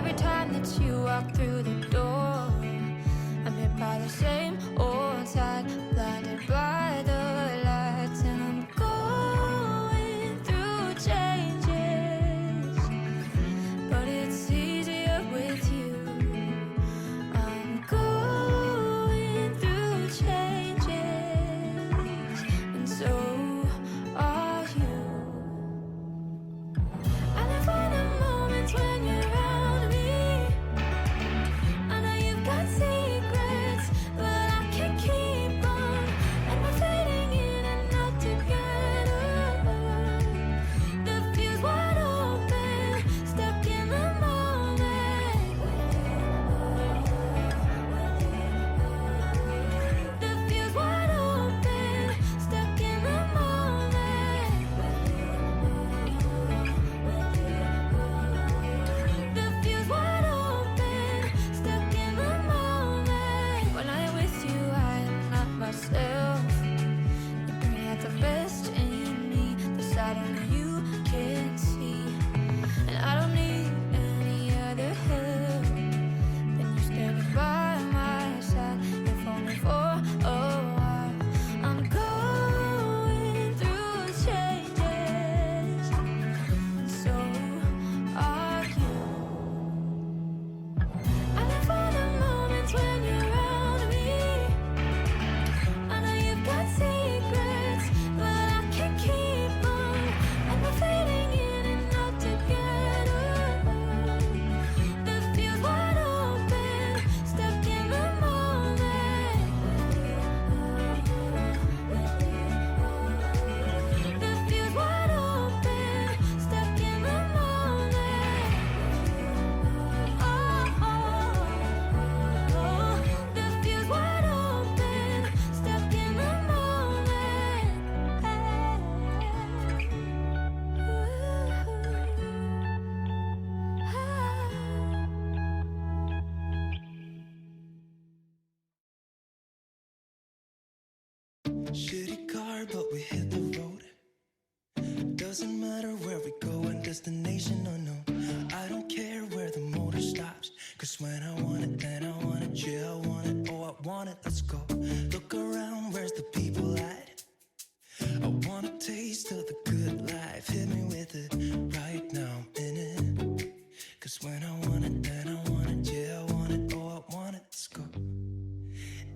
every time that you walk through the door, I'm hit by the same old tide, blinded by the lights, and I'm going through changes, but it's easier with you. I'm going through changes, and so are you. And I find the moments when you're around me, I know you've got secrets, but I can't keep on, and we're fading in and out together. The fuse wide open, stuck in the moment. The fuse wide open, stuck in the moment. The fuse wide open, stuck in the moment. When I'm with you, I am not myself. You bring out the best in me, the side only you can see. And I don't need any other help than you standing by my side, if only for a while. I'm going through changes, and so are you. And I find the moments when you're around me, I know you've got secrets, but I can't keep on, and we're fading in and out together. The fuse wide open, stuck in the moment. The fuse wide open, stuck in the moment. The fuse wide open, stuck in the Shitty car, but we hit the road. Doesn't matter where we go and destination unknown. I don't care where the motor stops, cause when I want it, then I want it. Yeah, I want it, oh I want it, let's go. Look around, where's the people at? I want a taste of the good life. Hit me with it right now, I'm in it. Cause when I want it, then I want it. Yeah, I want it, oh I want it, let's go.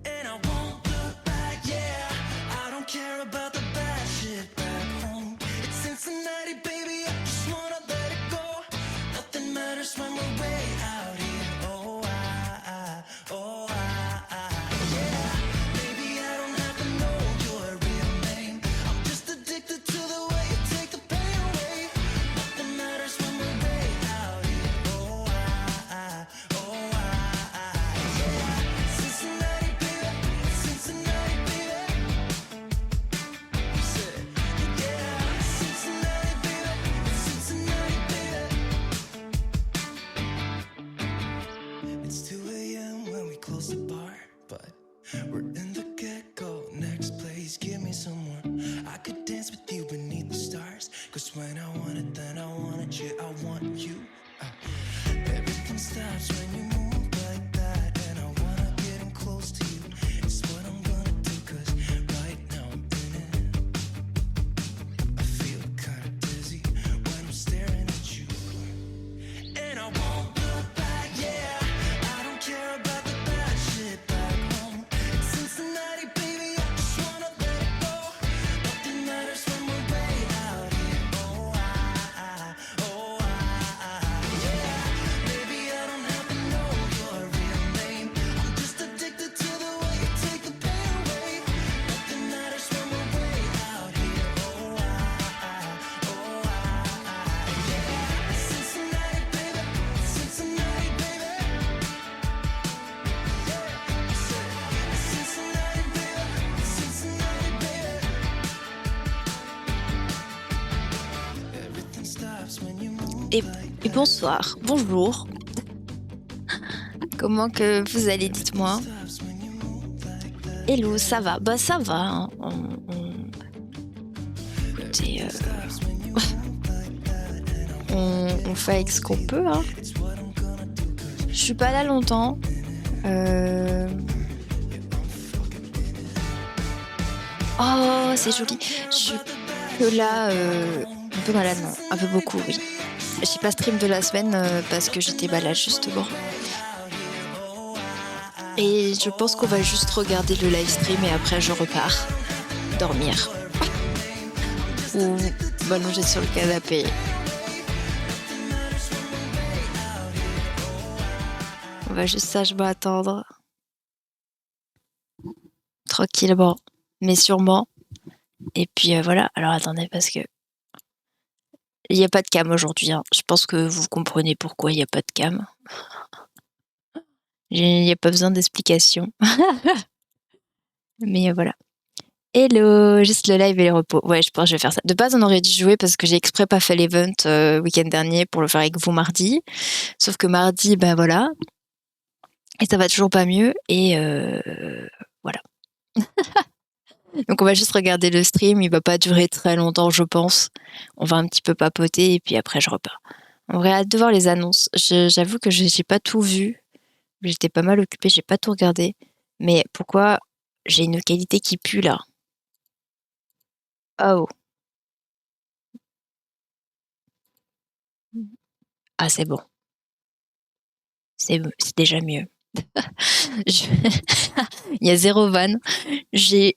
And I won't look back, yeah. I don't care about the bad shit back home. It's Cincinnati, baby, I just wanna let it go. Nothing matters when we're way out here. Oh, yeah. Baby, I don't have to know your real name. I'm just addicted to the way you take the pain away. Nothing matters when we're way out here. Oh, yeah. Cincinnati, baby, Cincinnati, baby. Say, yeah, Cincinnati, baby, Cincinnati, baby. It's 2 a.m. when we close the bar, but we're in the get-go. Next place, give me some more. I could dance with you beneath the stars, cause when I want it, then I want it. Yeah, I want you. Everything stops when you move like that, and I wanna get in close to you. It's what I'm gonna do, cause right now I'm in it. I feel kinda dizzy when I'm staring at you. And I won't look back, yeah. I don't care about the bad shit back home. It's Cincinnati, baby, I just wanna let it go. Nothing matters when we're way out here. Oh, yeah. Baby, I don't have to know your real name. I'm just addicted to the way you take the pain away. Nothing matters when we're way out here. Oh, yeah. Cincinnati, baby, Cincinnati, baby. Cincinnati, baby, Cincinnati, baby. Everything stops when you move Et, like et bonsoir, bonjour. Comment que vous allez, dites-moi. stops when you move like that. Hello, ça va? Bah ça va, hein. Écoutez, on fait avec ce qu'on peut, hein. It's what I'm gonna do. Je suis pas là longtemps. Oh, c'est joli. Je suis que là, un peu malade, non, un peu beaucoup, oui. J'ai pas stream de la semaine parce que j'étais malade justement. Et je pense qu'on va juste regarder le live stream et après je repars dormir. Ou m'allonger sur le canapé. On va juste sagement attendre. Tranquillement, mais sûrement. Et puis voilà, alors attendez parce que il n'y a pas de cam aujourd'hui, hein. Je pense que vous comprenez pourquoi il n'y a pas de cam. Il n'y a pas besoin d'explication. Mais voilà. Hello, juste le live et le repos. Ouais, je pense que je vais faire ça. De base, on aurait dû jouer parce que j'ai exprès pas fait l'event week-end dernier pour le faire avec vous mardi. Sauf que mardi, bah voilà. Et ça va toujours pas mieux. Et voilà. Donc on va juste regarder le stream. Il va pas durer très longtemps, je pense. On va un petit peu papoter et puis après, je repars. On aurait hâte de voir les annonces. J'avoue que j'ai pas tout vu. J'étais pas mal occupée, j'ai pas tout regardé. Mais pourquoi j'ai une qualité qui pue là? Oh. Ah, c'est bon. C'est déjà mieux. Il y a 0 vanne. J'ai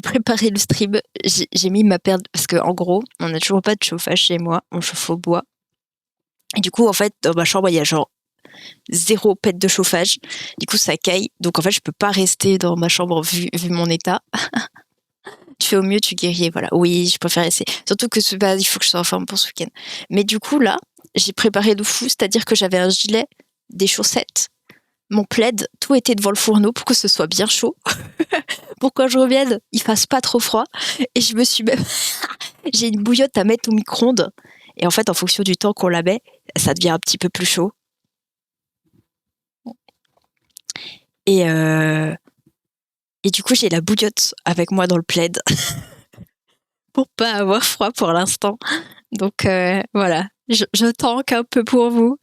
préparé le stream. J'ai mis ma paire parce que en gros, on n'a toujours pas de chauffage chez moi. On chauffe au bois. Et du coup, en fait, dans ma chambre, il y a genre 0 pète de chauffage. Du coup, ça caille. Donc en fait, je peux pas rester dans ma chambre vu mon état. Tu fais au mieux, tu guéris, voilà. Oui, je préfère essayer. Surtout que il faut que je sois en forme pour ce week-end. Mais du coup, là, j'ai préparé de fou, c'est-à-dire que j'avais un gilet, des chaussettes, mon plaid, tout était devant le fourneau pour que ce soit bien chaud. Pour quand je revienne, il fasse pas trop froid. Et je me suis même... j'ai une bouillotte à mettre au micro-ondes. Et en fait, en fonction du temps qu'on la met, ça devient un petit peu plus chaud. Et du coup, j'ai la bouillotte avec moi dans le plaid pour pas avoir froid pour l'instant. Donc voilà, je tanque un peu pour vous,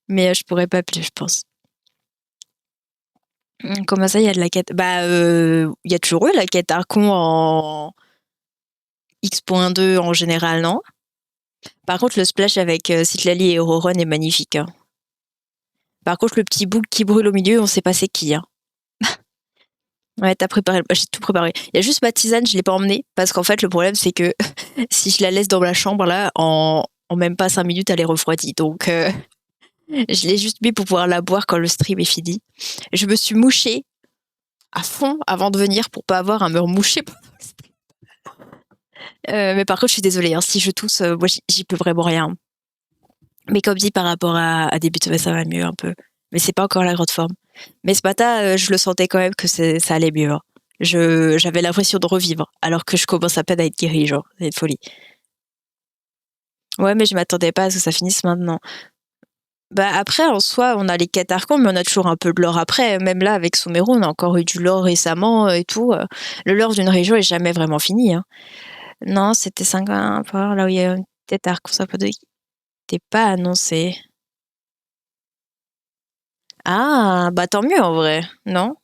mais je pourrais pas plus, je pense. Comment ça, il y a de la quête? Bah, il y a toujours eu la quête Archon en X.2 en général, non? Par contre, le splash avec Citlali et Auroron est magnifique. Hein. Par contre, le petit bouc qui brûle au milieu, on sait pas c'est qui. Hein. Ouais, t'as préparé. J'ai tout préparé. Il y a juste ma tisane, je l'ai pas emmenée parce qu'en fait, le problème, c'est que si je la laisse dans la chambre là, en même pas 5 minutes, elle est refroidie. Donc, je l'ai juste mis pour pouvoir la boire quand le stream est fini. Je me suis mouchée à fond avant de venir pour pas avoir à me remoucher pendant le stream. Mais par contre, je suis désolée. Hein, si je tousse, moi, j'y peux vraiment rien. Mais comme dit, par rapport à début de semaine, ça va mieux un peu. Mais c'est pas encore la grande forme. Mais ce matin, je le sentais quand même que ça allait mieux. Hein. J'avais l'impression de revivre, alors que je commence à peine à être guérie, genre, c'est une folie. Ouais, mais je m'attendais pas à ce que ça finisse maintenant. Bah après, en soi, on a les quêtes Archon, mais on a toujours un peu de lore après. Même là, avec Somero, on a encore eu du lore récemment et tout. Le lore d'une région est jamais vraiment fini. Hein. Non, c'était 5 par là où il y a une quête Archon, ça peut t'es pas annoncé. Ah, bah tant mieux en vrai, non?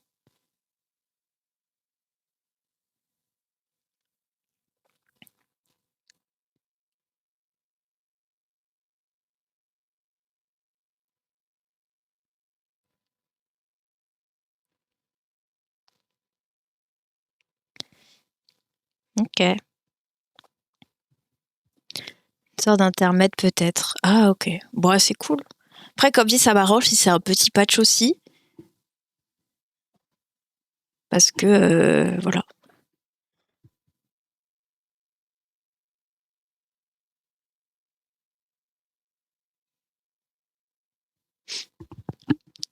Ok. Une sorte d'intermède peut-être. Ah ok. Bon, c'est cool. Après, comme dit, ça m'arrange si c'est un petit patch aussi. Parce que, voilà.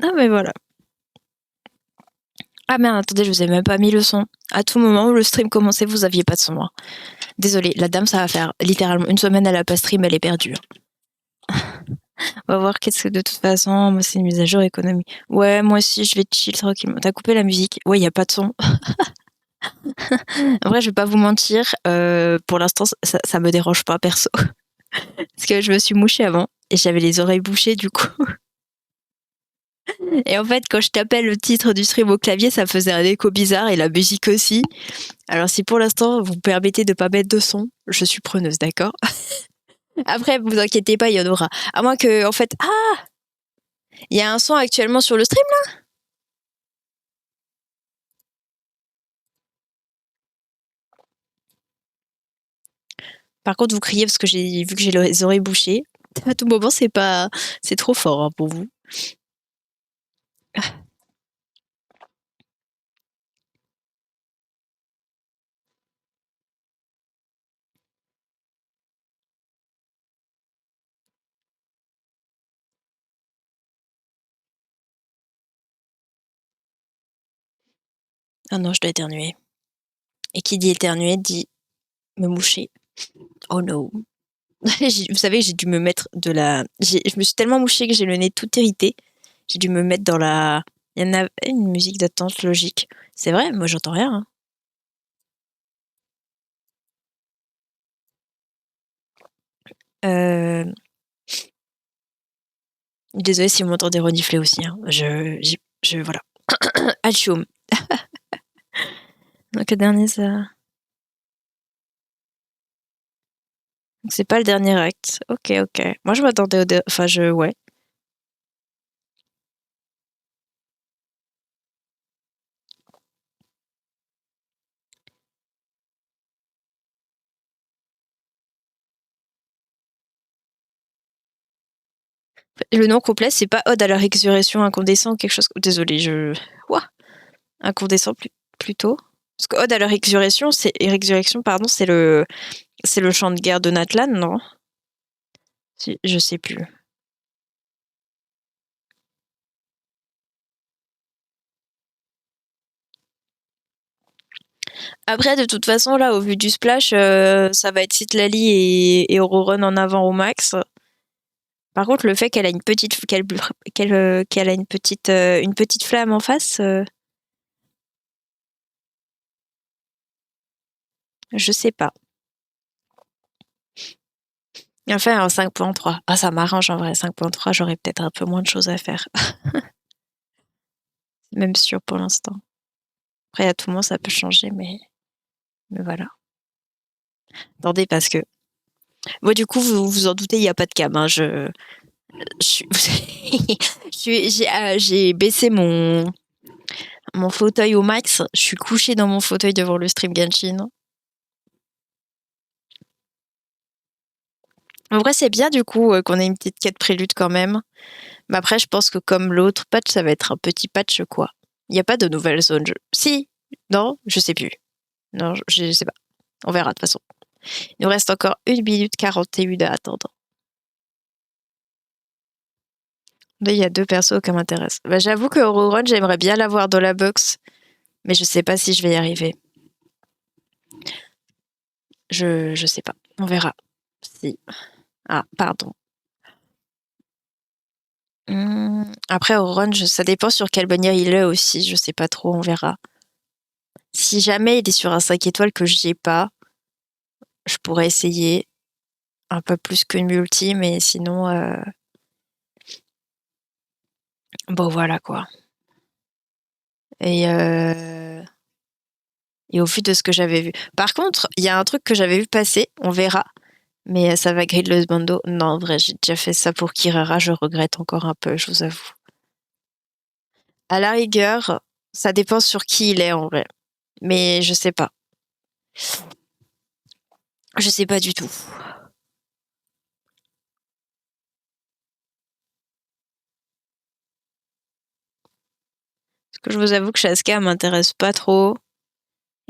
Ah mais voilà. Ah merde, attendez, je vous ai même pas mis le son. À tout moment où le stream commençait, vous aviez pas de son. Hein. Désolée, la dame, ça va faire littéralement une semaine, elle a pas stream, elle est perdue. On va voir qu'est-ce que de toute façon, moi c'est une mise à jour économie. Ouais, moi aussi, je vais chill tranquillement. T'as coupé la musique? Ouais, y a pas de son. En vrai, je vais pas vous mentir, pour l'instant, ça me dérange pas perso. Parce que je me suis mouchée avant et j'avais les oreilles bouchées du coup. Et en fait, quand je tapais le titre du stream au clavier, ça faisait un écho bizarre et la musique aussi. Alors si pour l'instant vous me permettez de pas mettre de son, je suis preneuse, d'accord? Après, vous inquiétez pas, il y en aura. À moins que, en fait, ah, il y a un son actuellement sur le stream là? Par contre, vous criez parce que j'ai vu que j'ai les oreilles bouchées. À tout moment, c'est trop fort hein, pour vous. Ah non, je dois éternuer. Et qui dit éternuer dit me moucher. Oh no. Vous savez, j'ai dû me mettre de la. Je me suis tellement mouchée que j'ai le nez tout irrité. J'ai dû me mettre dans la. Il y en a une musique d'attente logique. C'est vrai, moi j'entends rien. Hein. Euh... Désolée si vous m'entendez renifler aussi. Hein. Voilà. Alchoum. Donc le dernier, ça. Donc c'est pas le dernier acte. Ok, ok. Moi je m'attendais au. Enfin, ouais. Le nom complet, c'est pas Ode à la résurrection incandescent ou quelque chose. Désolée, Ouah. Incandescent plutôt. Parce que Ode à la résurrection, pardon, c'est le chant de guerre de Natlan, non? Je sais plus. Après, de toute façon, là, au vu du splash, ça va être Citlali et Auroron en avant au max. Par contre, le fait qu'elle a qu'elle a une petite flamme en face, je sais pas. Enfin, en 5.3. Ah, ça m'arrange en vrai. 5.3, j'aurais peut-être un peu moins de choses à faire. Même sûr pour l'instant. Après, à tout moment, ça peut changer, mais voilà. Attendez, parce que. Moi, du coup, vous vous en doutez, il n'y a pas de cam. Hein. J'ai baissé mon fauteuil au max. Je suis couchée dans mon fauteuil devant le stream Genshin. En vrai, c'est bien du coup qu'on ait une petite quête prélude quand même. Mais après, je pense que comme l'autre patch, ça va être un petit patch quoi. Il n'y a pas de nouvelle zone. Si. Non, je sais plus. Non, je sais pas. On verra de toute façon. Il nous reste encore 1 minute 41 à attendre. Là, il y a 2 persos qui m'intéressent. Bah, j'avoue que Auroron, j'aimerais bien l'avoir dans la box. Mais je sais pas si je vais y arriver. Je sais pas. On verra. Si. Ah, pardon. Après, Auron, ça dépend sur quelle bannière il est aussi. Je sais pas trop, on verra. Si jamais il est sur un 5 étoiles que j'ai pas, je pourrais essayer un peu plus qu'une multi, mais sinon, bon voilà quoi. Et au vu de ce que j'avais vu. Par contre, il y a un truc que j'avais vu passer, on verra. Mais ça va grid le bando. Non, en vrai, j'ai déjà fait ça pour Kirara, je regrette encore un peu, je vous avoue. À la rigueur, ça dépend sur qui il est en vrai. Mais je sais pas. Je sais pas du tout. Parce que je vous avoue que Shaska m'intéresse pas trop.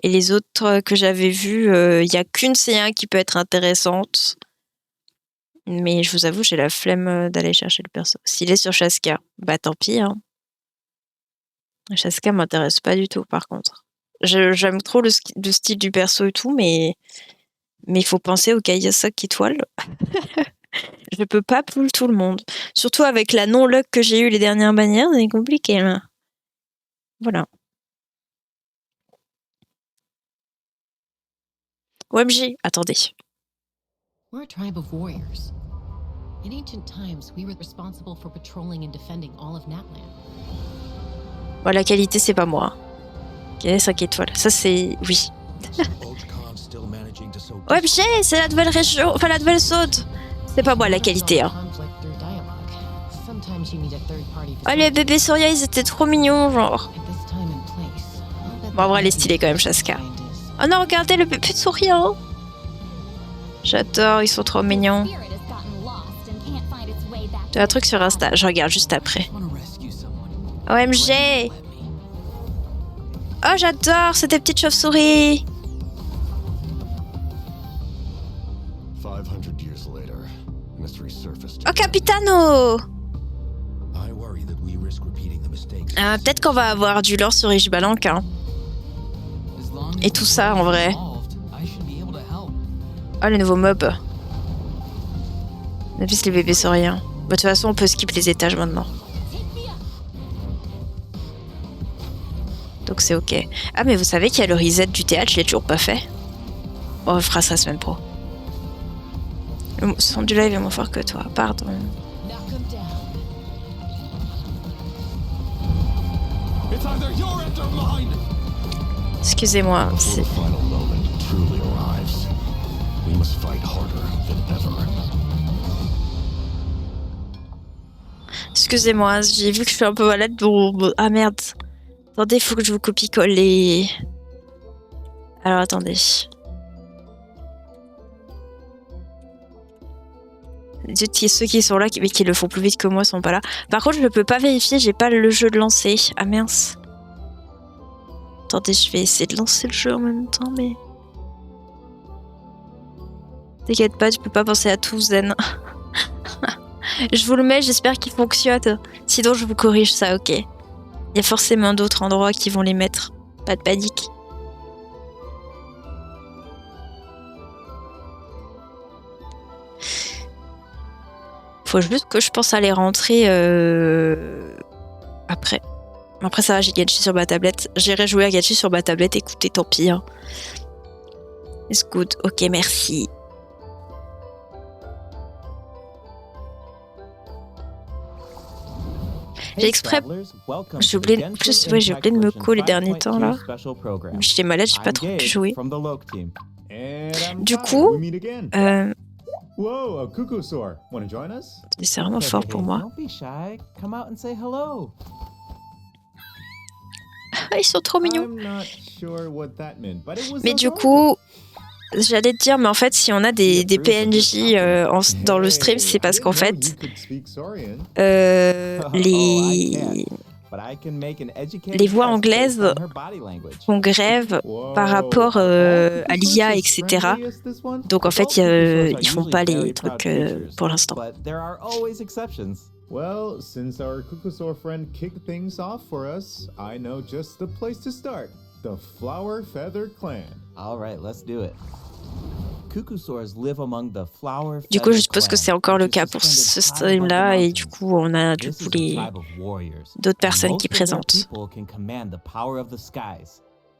Et les autres que j'avais vus, il y a qu'une C1 qui peut être intéressante. Mais je vous avoue, j'ai la flemme d'aller chercher le perso. S'il est sur Shaska, bah tant pis. Hein. Shaska m'intéresse pas du tout, par contre. J'aime trop le style du perso et tout, mais il faut penser au Kayasak étoile. Je peux pas pull tout le monde. Surtout avec la non-luck que j'ai eu les dernières bannières, c'est compliqué là. Voilà. OMG, attendez. We're a tribe of warriors. In ancient times, we were responsible for patrolling and defending all of Natland. Bon, la qualité, c'est pas moi. Ok, 5 étoiles. Ça, c'est... Oui. OMG, c'est la nouvelle région... Enfin, la nouvelle zone. C'est pas moi, la qualité, hein. Oh, les bébés Soria, ils étaient trop mignons, genre. Bon, en vrai, elle est stylée quand même, Chaska. Oh non, regardez le bébé Soria. Hein. J'adore, ils sont trop mignons. J'ai un truc sur Insta, je regarde juste après. OMG! Oh, j'adore, c'est des petites chauves-souris. Oh, Capitano! Peut-être qu'on va avoir du lore sur Ishbalank, hein. Et tout ça, en vrai. Oh, les nouveaux mobs. On a plus les bébés sauriens. Bah, de toute façon, on peut skip les étages maintenant. Donc c'est ok. Ah, mais vous savez qu'il y a le reset du théâtre, je l'ai toujours pas fait. Bon, on fera ça la semaine pro. Le son du live est moins fort que toi, pardon. Excusez-moi. Excusez-moi, j'ai vu que je suis un peu malade. Bon... Ah merde. Attendez, il faut que je vous copie-colle les... Alors attendez. Ceux qui sont là, mais qui le font plus vite que moi, sont pas là. Par contre, je ne peux pas vérifier, j'ai pas le jeu de lancer. Ah mince. Attendez, je vais essayer de lancer le jeu en même temps, mais... T'inquiète pas, tu peux pas penser à tout, Zen. Je vous le mets, j'espère qu'il fonctionne. Sinon, je vous corrige ça, ok. Il y a forcément d'autres endroits qui vont les mettre. Pas de panique. Faut juste que je pense à les rentrer après. Après ça va, j'ai Genshin sur ma tablette. J'irai jouer à Genshin sur ma tablette, écoutez, tant pis. Hein. It's good, ok, merci. J'ai exprès... J'ai oublié de me coller les derniers temps, là. J'étais malade, j'ai pas trop pu jouer. Du coup... C'est vraiment fort pour moi. Ah, ils sont trop mignons. Mais du coup... J'allais te dire, mais en fait, si on a des PNJ dans le stream, c'est parce qu'en fait, les voix anglaises font grève par rapport à l'IA, etc. Donc en fait, ils font pas les trucs pour l'instant. Well, since our Kukusaur friend kicked things off for us, I know just the place to start. The Flower Feather Clan. All right, let's do it. Kukusaurs live among the flower du coup, je suppose que c'est encore le cas pour ce stream-là, et du coup, on a du coup d'autres personnes qui présentent.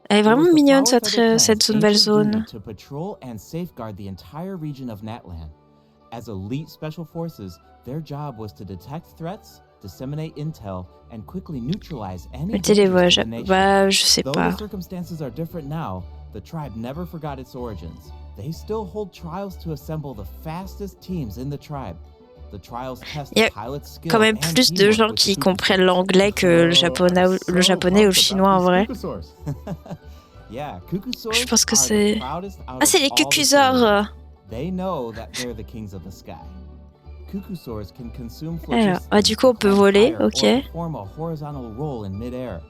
Elle est vraiment mignonne cette nouvelle zone. As elite special forces, their job was to detect threats, disseminate intel, and quickly neutralize any je sais pas. Though the circumstances are different now, the tribe never forgot its origins. They still hold trials to assemble the fastest teams in the tribe. The trials test the pilot's skill. Quand même plus de gens qui comprennent l'anglais que le japonais ou le chinois en vrai. Je pense que c'est... Ah, c'est les Kukusaurs. They know that they're the kings of the sky. Kukusaurs can consume alors, du coup, on peut voler, ok. Form a horizontal roll in mid-air.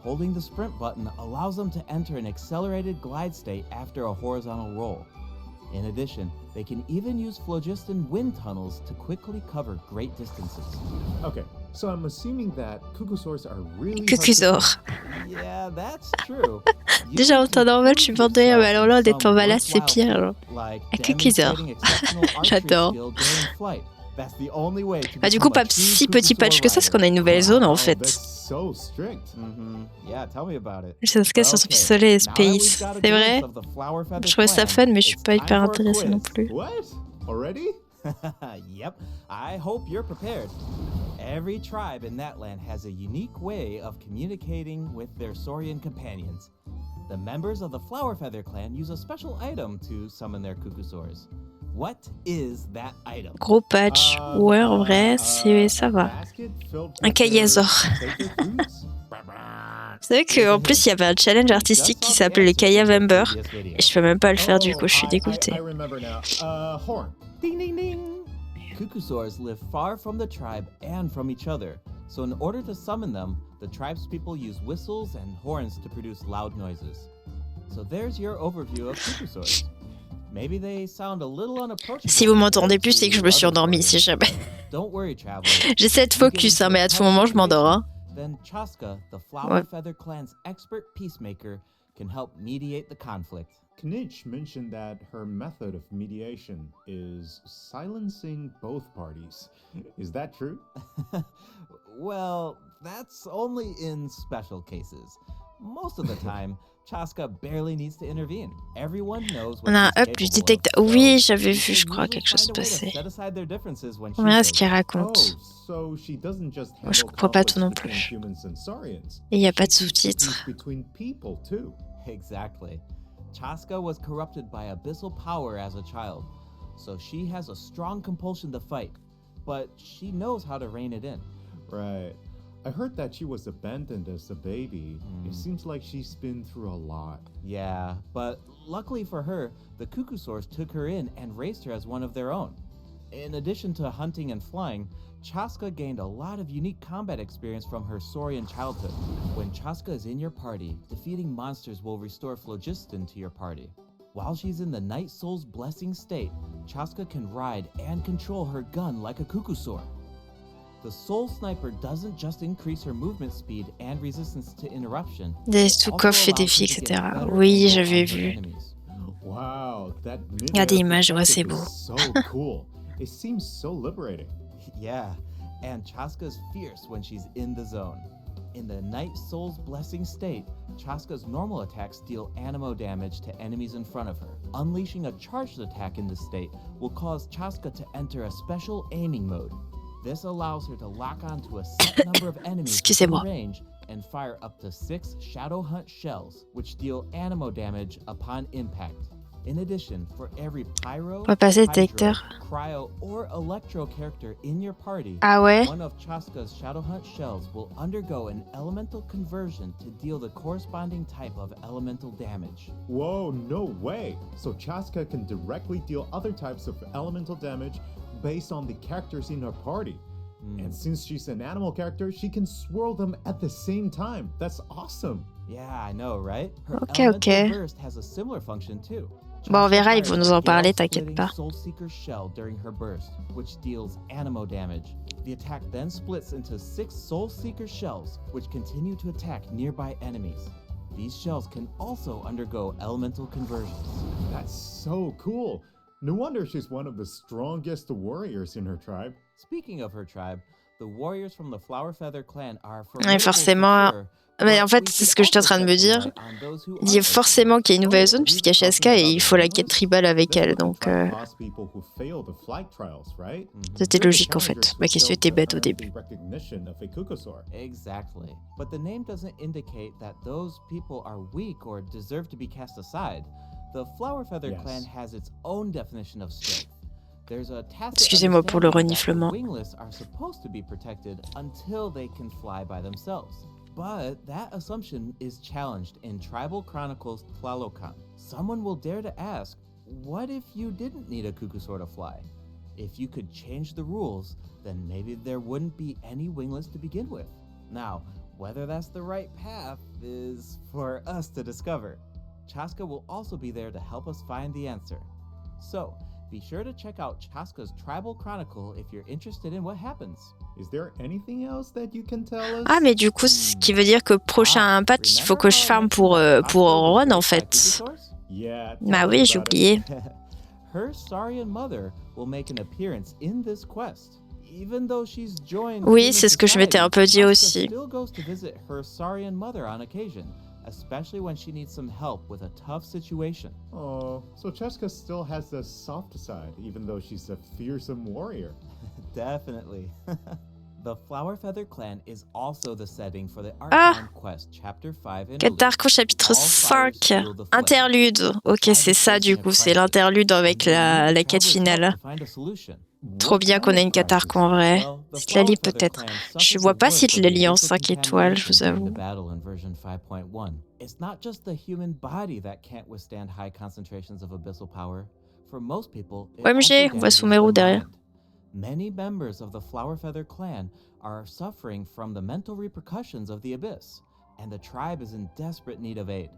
Holding the sprint button allows them to enter an accelerated glide state after a horizontal roll. In addition, they can even use phlogiston wind tunnels to quickly cover great distances. Okay, so I'm assuming that Kukusaurs are really... Kukusaurs. Yeah, that's true. Déjà en temps normal, je suis morte de rire, mais alors là, en étant malade, c'est pire. Genre. Kukusaurs. J'adore. Bah du coup, pas si petit patch que ça, parce qu'on a une nouvelle zone en fait. Je sais sur son pistolet Space. C'est vrai. Je trouvais ça fun, mais je suis pas hyper intéressée non plus. Yep, I hope you're prepared. Every tribe in that land has a unique way of communicating with their Saurian companions. The members of the Flower Feather clan use a special item to summon their cuckoosaurs. What is that item? Gros patch. Ouais, en vrai, ça va. Un caillazor. Vous savez qu'en plus, il y avait un challenge artistique qui s'appelle le Kayavember. Et je peux même pas le faire du coup, je suis dégoûtée. Ding ding ding! Cuckoosaurs live far from the tribe and from each other. So in order to summon them, the tribe's people use whistles and horns to produce loud noises. So there's your overview of cuckoosaurs. Maybe they sound a little unapproachable. Si vous m'entendez plus, c'est que je me suis endormie, si jamais. Don't worry, traveler. J'essaie de focus, hein, mais à tout moment, je m'endors. Hein. Then Chaska, the Flower Feather clan's expert peacemaker, can help mediate the conflict. Knitch mentioned that her method of mediation is silencing both parties. Is that true? Well, that's only in special cases. Most of the time, Chaska barely needs to intervene. Everyone knows what On a un she's up du capable détecte. of, Oui, so j'avais she vu, je can crois, usually quelque chose find a way to passer. set aside their differences when she Voilà ce feels qu'il it. raconte. So she doesn't just Moi, je handle comprends pas tout non conflicts plus. between humans and saurians. Et il n'y a pas de She keeps the sous-titres. peace between people too. Exactly. Chaska was corrupted by abyssal power as a child, so she has a strong compulsion to fight, but she knows how to rein it in. Right. I heard that she was abandoned as a baby. It seems like she's been through a lot. Yeah, but luckily for her, the cuckoosaurs took her in and raised her as one of their own. In addition to hunting and flying, Chaska gained a lot of unique combat experience from her Saurian childhood. When Chaska is in your party, defeating monsters will restore phlogiston to your party. While she's in the Night Soul's blessing state, Chaska can ride and control her gun like a cuckoosaur. The Soul Sniper doesn't just increase her movement speed and resistance to interruption. Des it sous-coffres also et défis, allows you to get etc. better Oui, info j'avais on your vu. enemies. Wow, that Regardez mid-air l'image, ouais, perspective c'est beau. is so cool. It seems so liberating. Yeah, and Chaska's fierce when she's in the zone. In the Night Soul's blessing state, Chaska's normal attacks deal animo damage to enemies in front of her. Unleashing a charged attack in this state will cause Chaska to enter a special aiming mode. This allows her to lock onto a set number of enemies in Excusez-moi. range and fire up to 6 Shadow Hunt shells, which deal animo damage upon impact. In addition, for every pyro, On va passer hydro, détecteur. cryo, or electro character in your party, Ah ouais? one of Chaska's Shadow Hunt shells will undergo an elemental conversion to deal the corresponding type of elemental damage. Whoa, no way! So Chaska can directly deal other types of elemental damage based on the characters in her party. And since she's an animal character, she can swirl them at the same time. That's awesome! Yeah, I know, right? Her Ok, elemental ok. burst has a similar function too. Bon, on verra, ils Chaska vont fires nous a en parler, gale-splitting t'inquiète pas. Soul Seeker shell during her burst, which deals animo damage. The attack then splits into 6 Soul Seeker shells, which continue to attack nearby enemies. These shells can also undergo elemental conversions. That's so cool! No wonder she's one of the strongest warriors in her tribe. Speaking of her tribe, the warriors from the Flower Feather clan are Ouais, forcément. Mais en fait, c'est ce que j'étais en train de me dire. Il dit forcément qu'il y a une nouvelle zone puisqu'il y a Chaska et il faut la quête tribale avec elle. Donc, c'était logique en fait. Ma question était bête au début. Exactly. But the name doesn't indicate that those people are weak or deserve to be cast aside. The Flower Feather clan has its own definition of strength. There's a tacit Excusez-moi pour le understanding that the reniflement. wingless are supposed to be protected until they can fly by themselves. But that assumption is challenged in Tribal Chronicles Tlalocan. Someone will dare to ask, what if you didn't need a cuckoosaur to fly? If you could change the rules, then maybe there wouldn't be any wingless to begin with. Now, whether that's the right path is for us to discover. Chaska will also be there to help us find the answer. So, be sure to check out Chaska's Tribal Chronicle if you're interested in what happens. Is there anything else that you can tell us? Ah, mais du coup, ce qui veut dire que prochain patch, il faut que je farme pour Ron en fait. Yeah. Bah oui, j'ai oublié. Her Saurian mother will make an appearance in this quest. Even though she's joined Oui, human c'est ce que je m'étais un peu dit society, aussi. Chaska still goes to visit her Saurian mother on occasion, especially when she needs some help with a tough situation. Oh, so Cheska still has the soft side, even though she's a fearsome warrior. Definitely. The Flower Feather Clan is also the setting for the Ah! Archon Quest Chapter 5 interlude. Quête d'arc au chapitre All fires 5. fuel the flame. Interlude. Ok, c'est ça du coup, c'est l'interlude avec la quête finale. Trop bien qu'on ait une quête arc en vrai. Citlali peut-être. Je vois pas Citlali en 5 étoiles, je vous avoue. It's not just the human body that can't withstand high concentrations of abyssal power. For most people, it OMG, also on voit damages Sumeru the derrière. mind. Many members of the Flower Feather clan are suffering from the mental repercussions of the abyss, and the tribe is in desperate need of aid.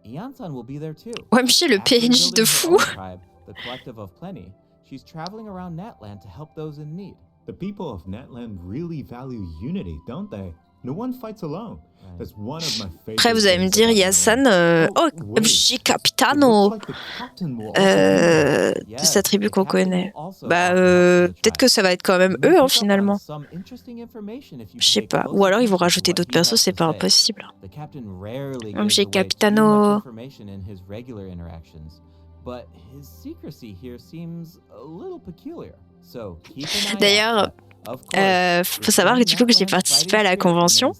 Ian-san will be there too. OMG, le After PNJ de building her fou. own tribe, the Collective of Plenty, she's traveling around Natland to help those in need. The people of Natland really value unity, don't they? No one fights alone. That's one of my favorite. Après, vous allez me things dire, about Yasan, Natland. oh, wait. j'ai It Capitano looks like the captain will also be there. de sa tribu the qu'on captain connaît. will also Bah, offer help to the peut-être tribe. que ça va être quand même You may eux, hein, pick up on finalement. some interesting information if you Je sais pay pas. close Ou alors ils vont attention to rajouter what d'autres he has persos, c'est to pas say. impossible. The captain rarely Comme gives chez away too Capitano. much information in his regular interactions, but his secrecy here seems a little peculiar. So keep an eye D'ailleurs, out. Of course, faut savoir que du coup que j'ai participé à la convention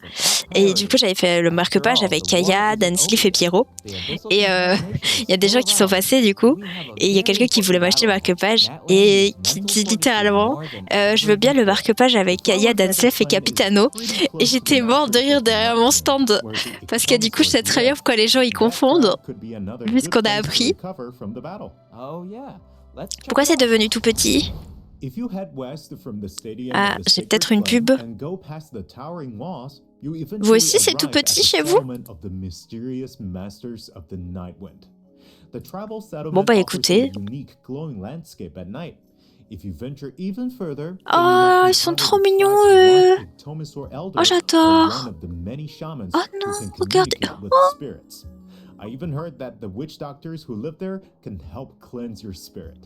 et du coup j'avais fait le marque-page avec Kaya, Danslif et Pierrot et il y a des gens qui sont passés du coup et il y a quelqu'un qui voulait m'acheter le marque-page et qui dit littéralement je veux bien le marque-page avec Kaya, Danslif et Capitano et j'étais mort de rire derrière mon stand parce que du coup je sais très bien pourquoi les gens y confondent vu ce qu'on a appris. Pourquoi c'est devenu tout petit? Ah, j'ai peut-être une pub. Vous aussi, c'est tout petit chez vous? Bon bah écoutez. Oh, ils sont trop mignons eux. Oh, j'adore. Oh non, regardez. Oh. I even heard that the witch doctors who live there can help cleanse your spirit.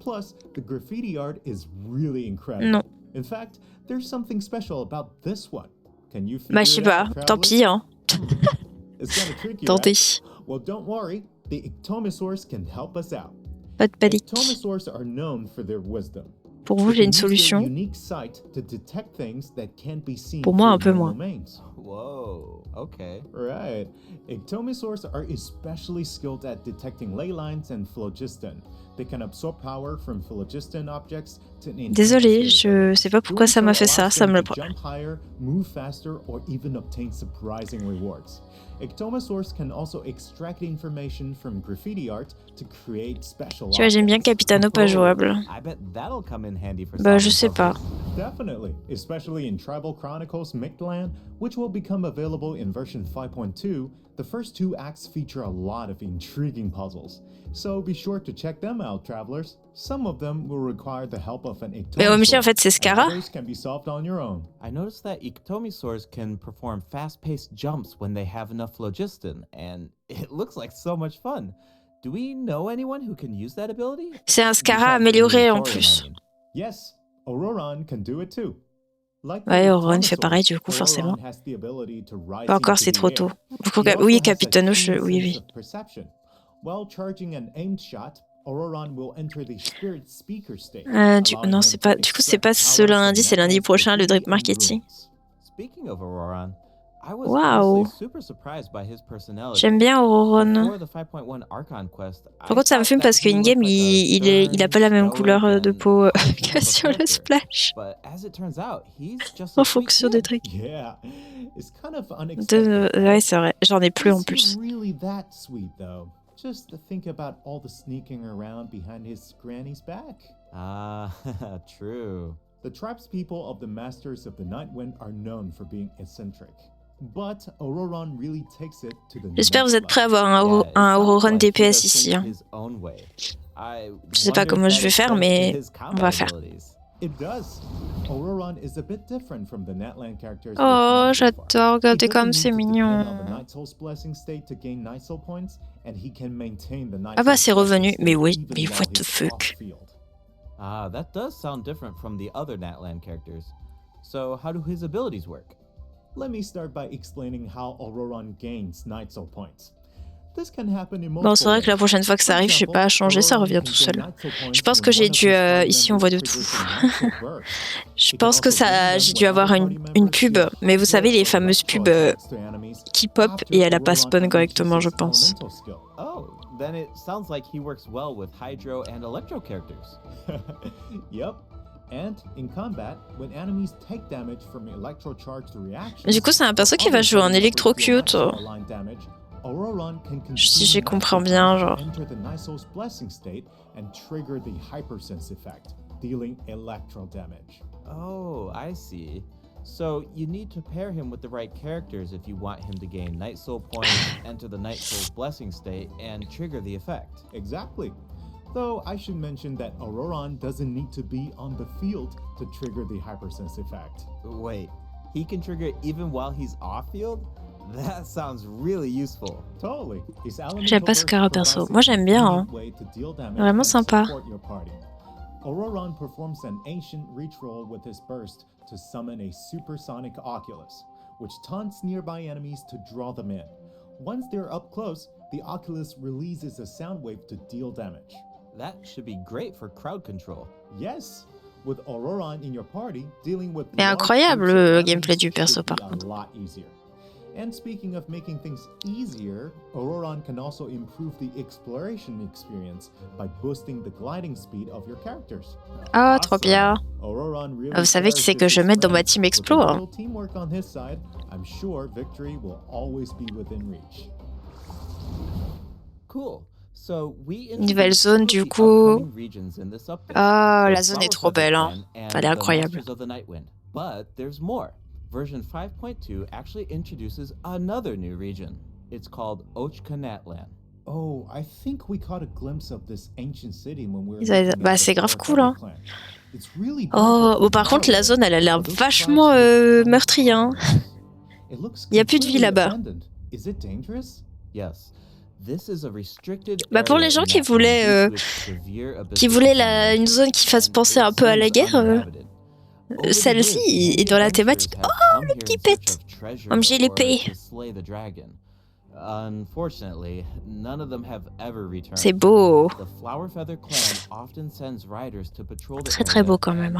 Plus, the graffiti art is really incredible. Non. In fact, there's something special about this one. Can you figure Bah je sais it pas, out, tant travelers? pis hein. It's kinda tricky, Tentez. right? Well, don't worry. The ectomosaurs can help us out. Pas de panique. Ectomosaurs are known for their wisdom. Pour vous, j'ai une solution. Pour moi, un peu moins. Whoa, okay. Right. Ectomosaurs are especially skilled at detecting ley lines and phlogiston. They can absorb power from phlogiston objects to enhance Désolée, their je sais pas pourquoi ça m'a fait ça, ça me le prend. jump higher, move faster, or even obtain surprising rewards. Ectomosaurs can also extract information from graffiti art to create special Tu vois, j'aime bien Capitano pas jouable. I bet that'll come in handy for Bah je solving sais pas. puzzles. Definitely, especially in Tribal Chronicles Mictland, which will become available in version 5.2. The first 2 acts feature a lot of intriguing puzzles, so be sure to check them out, travelers. Some of them will require the help of an Mais OMG, en fait, c'est Scara. and others can be solved on your own. I noticed that ectomosaurs can perform fast-paced jumps when they have enough phlogiston, and it looks like so much fun. Do we know anyone who can use that ability? C'est un Scara amélioré en plus. Yes, Auroron can do it too. Like the Ouais, Auroron fait Ectomosaur, pareil du coup, Auroron forcément. has the ability to rise Pas encore, into c'est the trop air. tôt. He also Oui, has a Capitano, keen oui, sense oui. of perception. While charging an aimed shot, Auroron will enter the spirit speaker state. Non, c'est pas. Du coup, c'est pas ce lundi, c'est lundi prochain le drip marketing. Speaking of Auroron, I was Wow. honestly super surprised by his personality. J'aime bien Auroron. Before the 5.1 Archon quest, Par contre, ça me fume parce que in-game, il a pas la même couleur de peau que sur le splash. But as it turns out, he's just a En sweet fonction des kid. trucs. Yeah, it's kind of unexpected. Ouais, c'est vrai. J'en ai plus en Is he plus. really that sweet though? Just to think about all the sneaking around behind his granny's back. Ah, true. The tribespeople of the Masters of the Nightwind are known for being eccentric. But Auroron really takes it to the J'espère que vous next êtes prêts à level. avoir Yeah, it un sounds Auroron like he DPS does ici. things Hein. his own way. I Je sais pas wonder comment if je that vais faire, extends to mais his on combat va faire. abilities. It does. Auroron is a bit different from the Natland characters. we've Oh, met so far. j'adore. Regardez He comme doesn't c'est need to depend on the mignon. Night Soul's blessing state to gain Night Soul points, and he can maintain the Night Ah bah, Soul's c'est revenu. blessing Mais state oui, even mais while what the he's fuck. off-field. Ah, that does sound different from the other Natland characters. So how do his abilities work? Let me start by explaining how Auroron gains Night Soul points. This can happen in Bon, c'est vrai que la prochaine fois que ça arrive, je sais pas changer, ça revient tout seul. Je pense que j'ai dû... ici, on voit de tout. Je pense que j'ai dû avoir une pub, mais vous savez, les fameuses pubs qui pop et elle a pas spawn correctement, je pense. Oh, then it sounds like he works well with Hydro and Electro characters. Yep. And in combat, when enemies take damage from electro-charged reactions, Du coup, c'est un perso qui va jouer en électrocute. Si j'ai compris bien, genre. Enter the Night Soul's blessing state and trigger the hypersense effect, dealing electro damage. Oh, I see. So you need to pair him with the right characters if you want him to gain Night Soul points, enter the Night Soul's blessing state, and trigger the effect. Exactly. Though I should mention that Auroron doesn't need to be on the field to trigger the hypersense effect. Wait, he can trigger it even while he's off-field? That sounds really useful. Totally. J'aime pas ce cara perso. Moi, j'aime bien. Hein. Vraiment sympa. Auroron performs an ancient reach roll with his burst to summon a supersonic Oculus, which taunts nearby enemies to draw them in. Once they're up close, the Oculus releases a sound wave to deal damage. That should be great for crowd control. Yes, with Auroron in your party, dealing with Mais incroyable le gameplay du perso par contre. A lot easier. And speaking of making things easier, Auroron can also improve the exploration experience by boosting the gliding speed of your characters. Ah, trop bien. Vous savez qui c'est que je vais mettre dans ma team Explo hein. Teamwork on his side, I'm sure victory will always be within reach. Cool. So we Nouvelle zone du coup. Ah, la zone est trop belle, hein. Elle est incroyable. But there's more. Version 5.2 actually introduces another new region. It's called Ochkanatlan. Oh, I think we caught a glimpse of this ancient city when we were. Bah, c'est grave cool, hein. Oh, bon, par contre, la zone, elle a l'air vachement meurtrie, hein. Il y a plus de vie là-bas. Bah, pour les gens qui voulaient une zone qui fasse penser un peu à la guerre, celle-ci est dans la thématique. Oh, le petit pet! Comme j'ai l'épée. C'est beau. Très très beau quand même.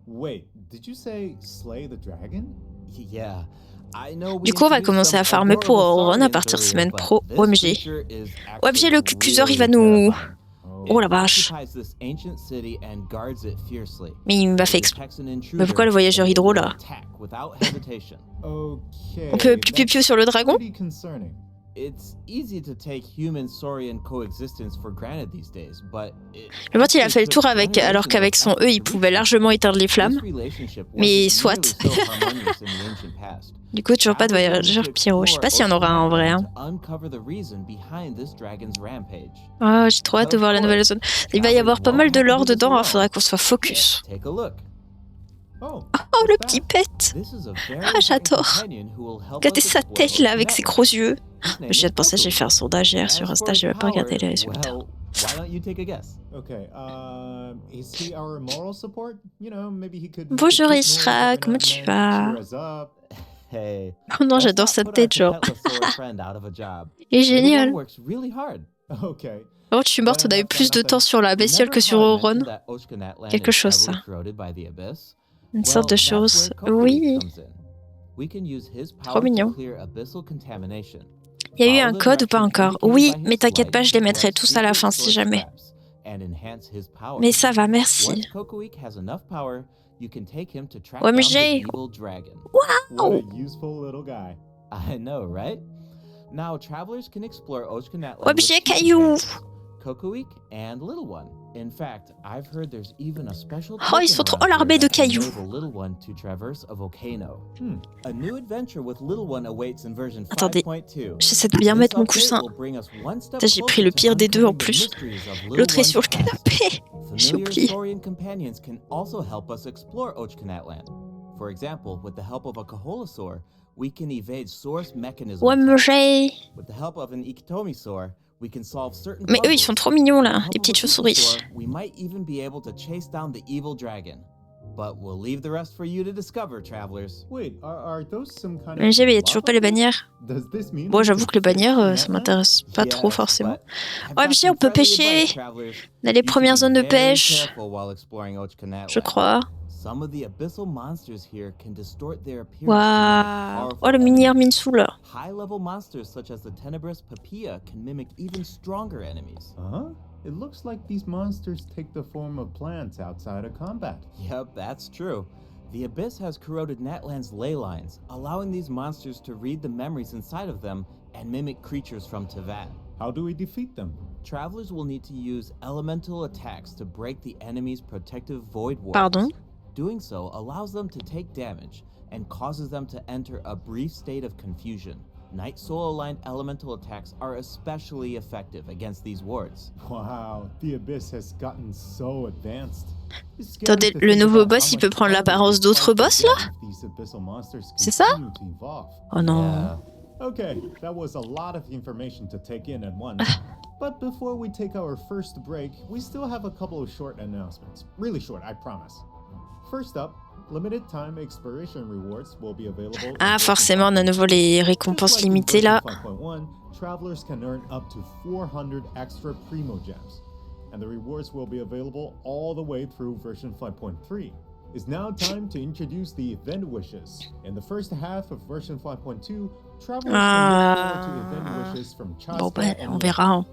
Wait, did you say slay the dragon? Yeah. Du coup, on va commencer à farmer pour Auroron à partir de semaine pro OMG. OMG, le cucuseur, il va nous... Oh la vache. Mais il m'a fait exprès. Mais pourquoi le voyageur hydro là? On peut piou-piou sur le dragon? Le mort il a fait le tour alors qu'avec son E il pouvait largement éteindre les flammes. Mais soit. Du coup toujours pas de voyageur pyro. Je sais pas s'il y en aura un en vrai. Hein. Oh, j'ai trop hâte de voir la nouvelle zone. Il va y avoir pas mal de lore dedans, il faudra qu'on soit focus. Oh, le petit pet. Ah, j'adore. Regardez sa tête là avec ses gros yeux. Je viens de penser, j'ai fait un sondage hier sur Insta, je vais pas regarder les résultats. Bonjour Isra, comment tu vas? Oh non, j'adore cette tête, genre. Il est génial. Oh, je suis morte, on a eu plus de temps sur la bestiole que sur Auroron. Quelque chose, ça. Une sorte de chose. Oui. Trop mignon. Il y a eu un code ou pas encore? Oui, mais t'inquiète pas, je les mettrai tous à la fin si jamais. Mais ça va, merci. OMG! Wow! OMG, caillou! Oh, ils sont trop larmés de cailloux. Attendez, j'essaie de bien mettre mon coussin. J'ai pris le pire des deux en plus. L'autre est sur le canapé. J'ai oublié. OMG! Mais eux, ils sont trop mignons là, les petites chauves-souris. But we'll leave the rest for you to discover, travelers. Wait, are those some kind Mais of il y a toujours pas les lava flows? bannières. Does this mean Bon, we j'avoue can que les bannières, fish in ça that land? m'intéresse pas trop forcément. but I've Ouais, got mais si, some on peut friendly pêcher. advice, travelers. On a les You should premières be zones de very pêche, careful while exploring Ochkanatland. je crois. Some of the abyssal monsters here can distort their appearance to Waouh. mimic Oh, le powerful mini enemies. Minsu là. High-level monsters such as the tenebrous Papilla can mimic even stronger enemies. Huh? It looks like these monsters take the form of plants outside of combat. Yep, that's true. The Abyss has corroded Natland's ley lines, allowing these monsters to read the memories inside of them and mimic creatures from Tevat. How do we defeat them? Travelers will need to use elemental attacks to break the enemy's protective void walls. Pardon? Doing so allows them to take damage and causes them to enter a brief state of confusion. Night Soul-aligned elemental attacks are especially effective against these wards. Wow, the Abyss has gotten so advanced. It's scary Attendez, to le think nouveau about boss, how il peut much prendre farther l'apparence we d'autres fight to boss, get là? if these abyssal monsters C'est ça? continue to evolve. Oh non. Yeah. Okay, that was a lot of information to take in at once. But before we take our first break, we still have a couple of short announcements. Really short, I promise. First up, limited time exploration rewards will be available. Ah, forcément, on a à nouveau les récompenses limitées là. 5.1, travelers can earn up to 400 extra primo gems, and the rewards will be available all the way through version 5.3. It's now time to introduce the event wishes. In the first half of version 5.2, travelers can look forward to event wishes from Bon, bah, Chaska on and verra. Hein.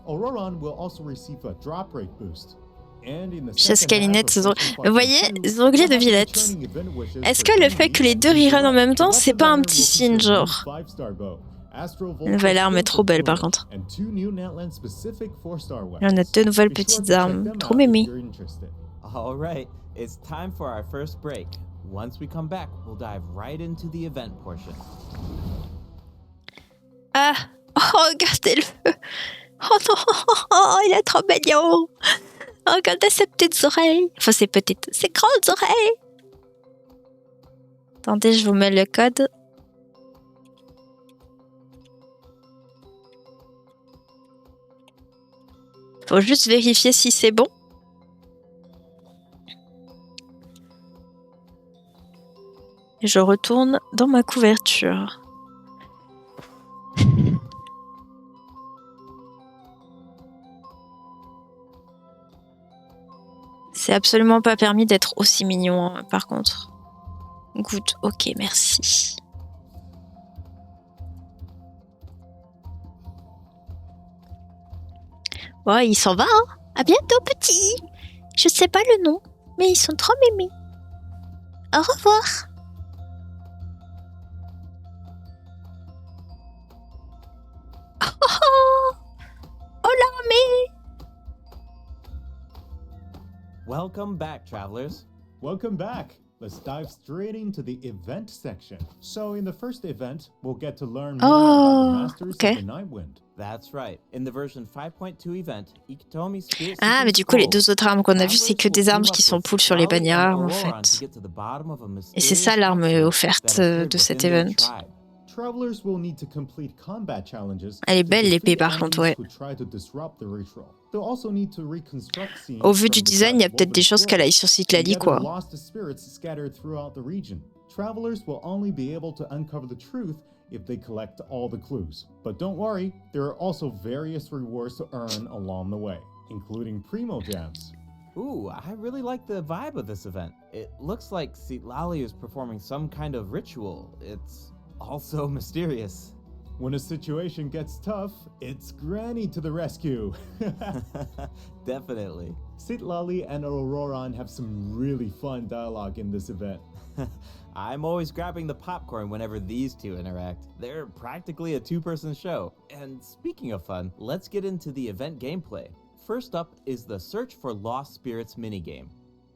Auroran will also receive a drop rate boost. And in the Chaska et second half Linette, of version vous voyez, 5.2, les onglets de we'll have Villette. returning event wishes Est-ce for que le Dee fait que les Dee deux and rerun en Direct. même temps, The c'est pas un weapon petit banner will signe, feature genre? new 5-star bow, Astral La Voltage nouvelle arme est Stem trop belle par Component, contre. and 2 new Natland specific 4-star Et weapons. on a deux nouvelles Be sure petites to check armes. them Trop out if mémé. you're interested. All right, it's time for our first break. Once we come back, we'll dive right into the event portion. Ah! Oh, regardez-le! Oh non! Oh, il est trop mignon! Oh, regardez ses petites oreilles! Enfin, ses grandes oreilles! Attendez, je vous mets le code. Faut juste vérifier si c'est bon. Et je retourne dans ma couverture. C'est absolument pas permis d'être aussi mignon, hein, par contre. Good, ok, merci. Bon, il s'en va, hein. À bientôt, petit. Je sais pas le nom, mais ils sont trop mémés. Au revoir. Oh, oh l'armée. Welcome back, travelers. Welcome back. Let's dive straight into the event section. So in the first event, we'll get to learn more about the Masters okay. of the Night Wind. That's right. In the version 5.2 event, Ikitomi Spirit Ah, mais du coup, les deux autres armes qu'on a vues, c'est que des armes qui sont pool sur les bannières, en fait. Et c'est ça l'arme offerte de cet event. Travelers will need to complete combat challenges. Elle est belle, l'épée, par contre, ouais. Au vu du design, il y a peut-être des chances qu'elle aille sur Citlali, quoi. Travelers will only be able to uncover the truth if they collect all the clues. But don't worry, there are also various rewards to earn along the way, including primo gems. Ooh, I really like the vibe of this event. It looks like Citlali is performing some kind of ritual. It's also mysterious. When a situation gets tough, it's Granny to the rescue. Definitely. Citlali and Auroran have some really fun dialogue in this event. I'm always grabbing the popcorn whenever these two interact. They're practically a two-person show. And speaking of fun, let's get into the event gameplay. First up is the Search for Lost Spirits minigame.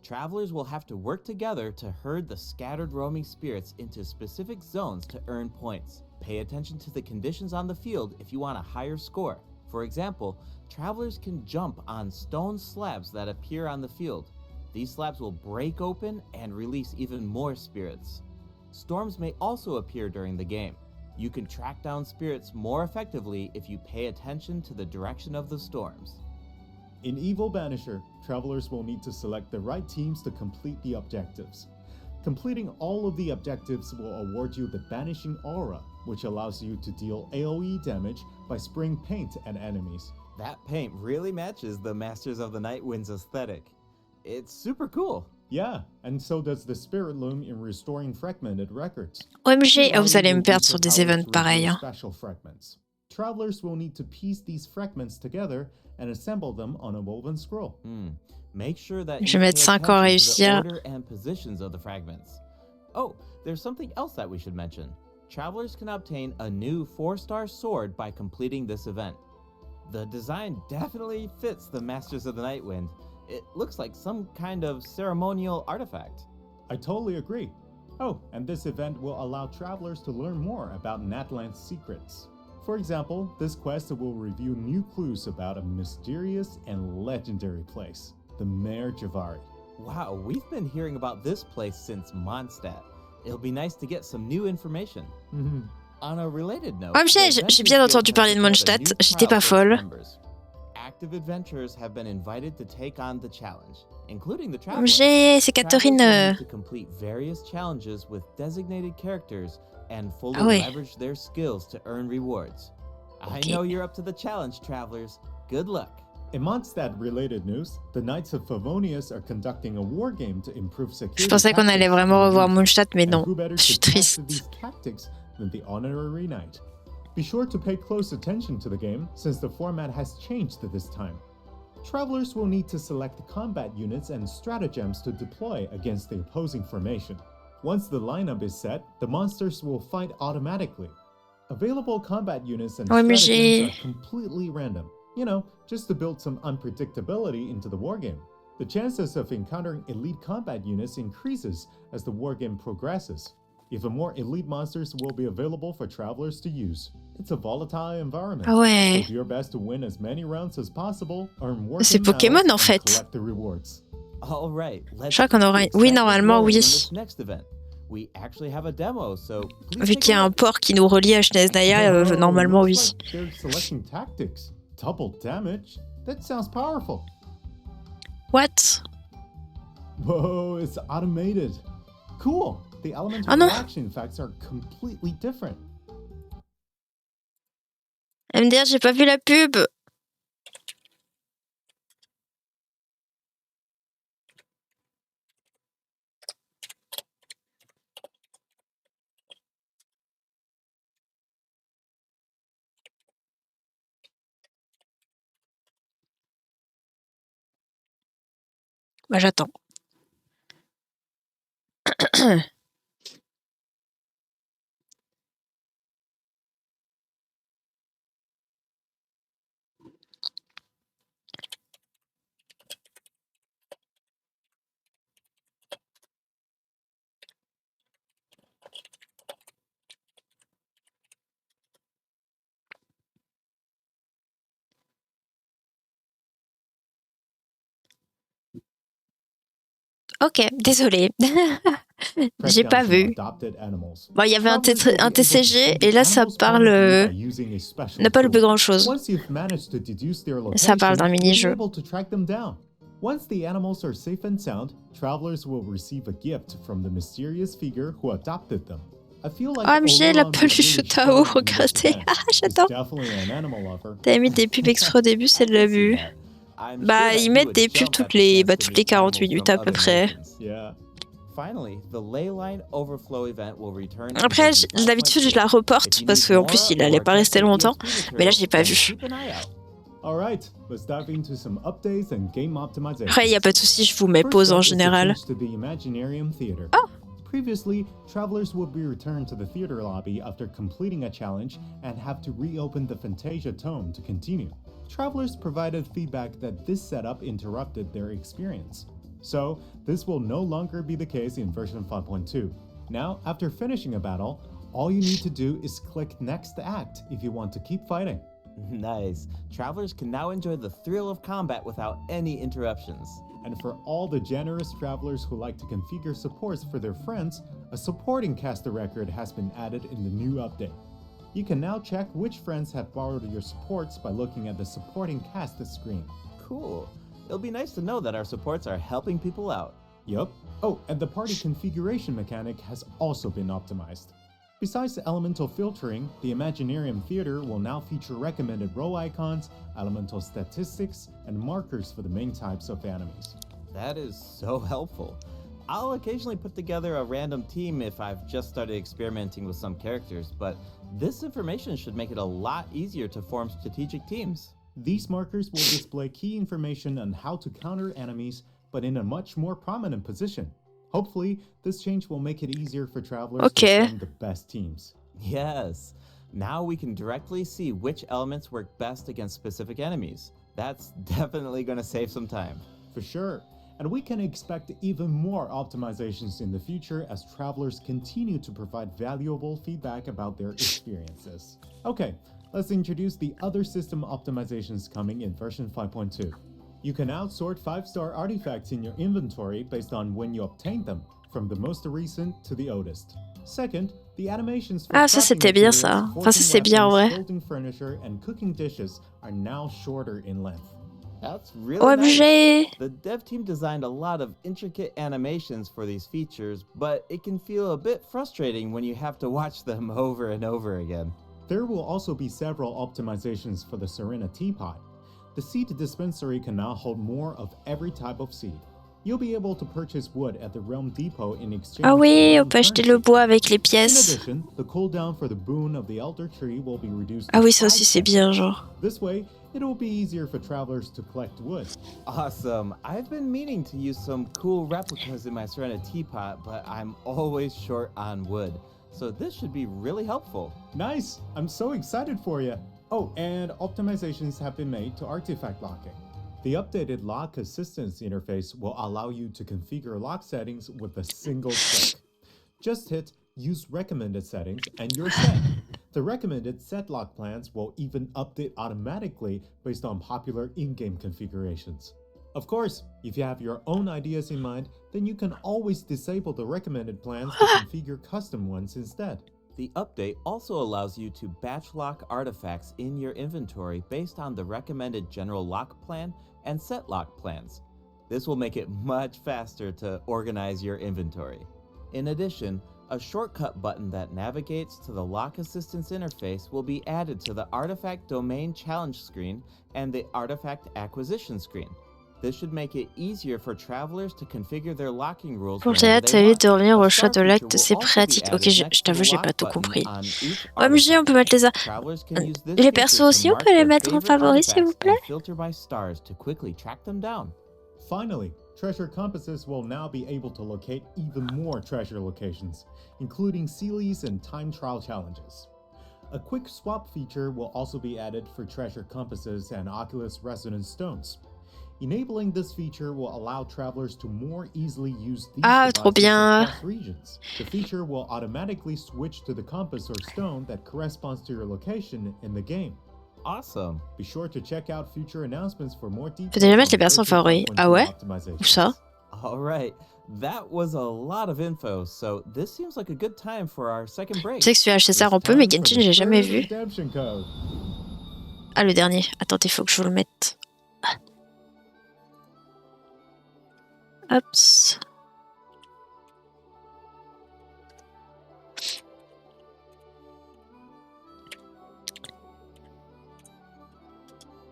Travelers will have to work together to herd the scattered roaming spirits into specific zones to earn points. Pay attention to the conditions on the field if you want a higher score. For example, travelers can jump on stone slabs that appear on the field. These slabs will break open and release even more spirits. Storms may also appear during the game. You can track down spirits more effectively if you pay attention to the direction of the storms. In Evil Banisher, travelers will need to select the right teams to complete the objectives. Completing all of the objectives will award you the Banishing Aura, which allows you to deal AoE damage by spraying paint at enemies. That paint really matches the Masters of the Night Wind's aesthetic. It's super cool. Yeah, and so does the Spirit Loom in restoring fragmented records. OMG, Now vous you allez me will perdre use sur the des power events to pareils. reveal Hein. special fragments. Travelers will need to piece these fragments together and assemble them on a woven scroll. Make sure that Je you vais mettre pay 5 ans à attention to the réussir. order and positions of the fragments. Oh, there's something else that we should mention. Travelers can obtain a new 4-star sword by completing this event. The design definitely fits the Masters of the Night Wind. It looks like some kind of ceremonial artifact. I totally agree. Oh, and this event will allow travelers to learn more about Natland's secrets. For example, this quest will reveal new clues about a mysterious and legendary place, the Mare Javari. Wow, we've been hearing about this place since Mondstadt. It'll be nice to get some new information. On a related note, OMG, the j'ai Adventure bien Guild entendu has parler de prepared a Mondstadt. new J'étais trial pas for its folle. members. Active adventurers have been invited to take on the challenge, including the traveler. OMG, c'est Catherine. Travelers will need to complete various challenges with designated characters and fully Ah ouais. leverage their skills to earn rewards. I Ok. know you're up to the challenge, travelers. Good luck. In Mondstadt-related news, the Knights of Favonius are conducting a war game to improve security. Je pensais qu'on allait tactics vraiment in revoir Greece. Mondstadt, mais And non. who better Je suis to master triste. these tactics than the honorary knight? Be sure to pay close attention to the game, since the format has changed this time. Travelers will need to select combat units and stratagems to deploy against the opposing formation. Once the lineup is set, the monsters will fight automatically. Available combat units and OMG. stratagems are completely random. You know, just to build some unpredictability into the wargame. The chances of encountering elite combat units increases as the wargame progresses. Even more elite monsters will be available for travelers to use. It's a volatile environment. Ah ouais. Do your best to win as many rounds as possible, earn more C'est game Pokémon, medals, en fait. and collect the rewards. All right, let's Je crois qu'on aura- get oui, started normalement, rolling oui. in this next event. We actually have a demo, so please Vu take qu'il y a a un look. port qui nous relie à Schneesnaya, Oh, normalement, oui. looks like they're selecting tactics. Double damage? That sounds powerful. What? Whoa, it's automated. Cool. The elemental Ah non. reaction effects are completely different. MDR, j'ai pas vu la pub. Bah, j'attends. Ok, désolé. J'ai pas vu. Bon, il y avait un TCG et là ça parle n'a pas loupé grand chose. Ça parle d'un mini-jeu. Once the animals are safe and sound, travelers will receive a gift from the mysterious figure who adopted them. I feel like OMG, la Oleron peluche really Tao, shone in this regardez. event. Ah, He's j'adore. definitely an animal lover. T'avais mis des pubs extra au début, c'est de l'abus. I'm Bah, sure that ils you mettent would des pubs jump toutes at the les, chance bah, to toutes meet les 40 animals minutes from à peu other près. Yeah. Finally, the ley line overflow event will return in Après, version d'habitude, je 5.2. la reporte If you parce need qu'en plus, more il allait or pas just rester the longtemps. EXP Mais là, j'ai pas materials, vu. then keep an eye out. Alright, let's dive into some updates and game optimization. Après, il y a pas de souci, je vous mets First pause up en is the général. change to the Imaginarium Theater. Previously, travelers would be returned to the theater lobby after completing a challenge and have to reopen the Fantasia Tome to continue. Travelers provided feedback that this setup interrupted their experience. So, this will no longer be the case in version 5.2. Now, after finishing a battle, all you need to do is click Next Act if you want to keep fighting. Nice. Travelers can now enjoy the thrill of combat without any interruptions. And for all the generous travelers who like to configure supports for their friends, a supporting caster record has been added in the new update. You can now check which friends have borrowed your supports by looking at the supporting cast screen. Cool. It'll be nice to know that our supports are helping people out. Yup. Oh, and the party configuration mechanic has also been optimized. Besides the elemental filtering, the Imaginarium Theater will now feature recommended role icons, elemental statistics, and markers for the main types of enemies. That is so helpful. I'll occasionally put together a random team if I've just started experimenting with some characters, but this information should make it a lot easier to form strategic teams. These markers will display key information on how to counter enemies, but in a much more prominent position. Hopefully, this change will make it easier for travelers to form the best teams. Yes. Now we can directly see which elements work best against specific enemies. That's definitely going to save some time. For sure. And we can expect even more optimizations in the future as travelers continue to provide valuable feedback about their experiences. Okay, let's introduce the other system optimizations coming in version 5.2. You can now sort 5-star artifacts in your inventory based on when you obtained them, from the most recent to the oldest. Second, the animations for Ah, ça c'était bien crafting ça. materials, Enfin, ça c'est bien en forging vrai. weapons, building furniture, and cooking dishes are now shorter in length. That's really nice. OMG! The dev team designed a lot of intricate animations for these features, but it can feel a bit frustrating when you have to watch them over and over again. There will also be several optimizations for the Serena Teapot. The seed dispensary can now hold more of every type of seed. You'll be able to purchase wood at the Realm Depot in exchange Ah oui, for on peut acheter currency. le bois avec les In pièces. addition, the cooldown for the boon of the Elder Tree will be reduced Ah to oui, ça 5 aussi c'est seconds. bien, genre. This way, it will be easier for travelers to collect wood. Awesome. I've been meaning to use some cool replicas in my Serena teapot, but I'm always short on wood. So this should be really helpful. Nice! I'm so excited for you! Oh, and optimizations have been made to artifact locking. The updated lock assistance interface will allow you to configure lock settings with a single click. Just hit Use Recommended Settings and you're set. The recommended set lock plans will even update automatically based on popular in-game configurations. Of course, if you have your own ideas in mind, then you can always disable the recommended plans to configure custom ones instead. The update also allows you to batch lock artifacts in your inventory based on the recommended general lock plan and set lock plans. This will make it much faster to organize your inventory. In addition, a shortcut button that navigates to the lock assistance interface will be added to the artifact domain challenge screen and the artifact acquisition screen. This should make it easier for travelers to configure their locking rules. Pour le whenever théâtre, they ça évite want. de revenir A au star choix de feature l'acte, will c'est also be pratique. Ok, added je next to t'avoue, the j'ai lock pas tout button compris. on each OMG, on peut mettre les... Travelers can use this Les feature persos to aussi, on mark peut les their mettre en favorite favori, s'il vous artifacts plaît? and filter by stars to quickly track them down. Finally, treasure compasses will now be able to locate even more treasure locations, including Sealies and time trial challenges. A quick swap feature will also be added for treasure compasses and Oculus Resonance stones. Enabling this feature will allow travelers to more easily use these Ah, trop devices bien. across regions. The feature will automatically switch to the compass or stone that corresponds to your location in the game. Awesome. Be sure to check out future announcements for more details. Faut déjà mettre les on persos en version favori. 5.2 Ah ouais? optimizations. Où ça? All right. That was a lot of info, so this seems like a good time for our second break. Tu sais que sur HSR on It's peut, mais time for Genshin the j'ai jamais third vu. redemption code. Ah, le dernier. Attendez, faut que je vous le mette. Hops.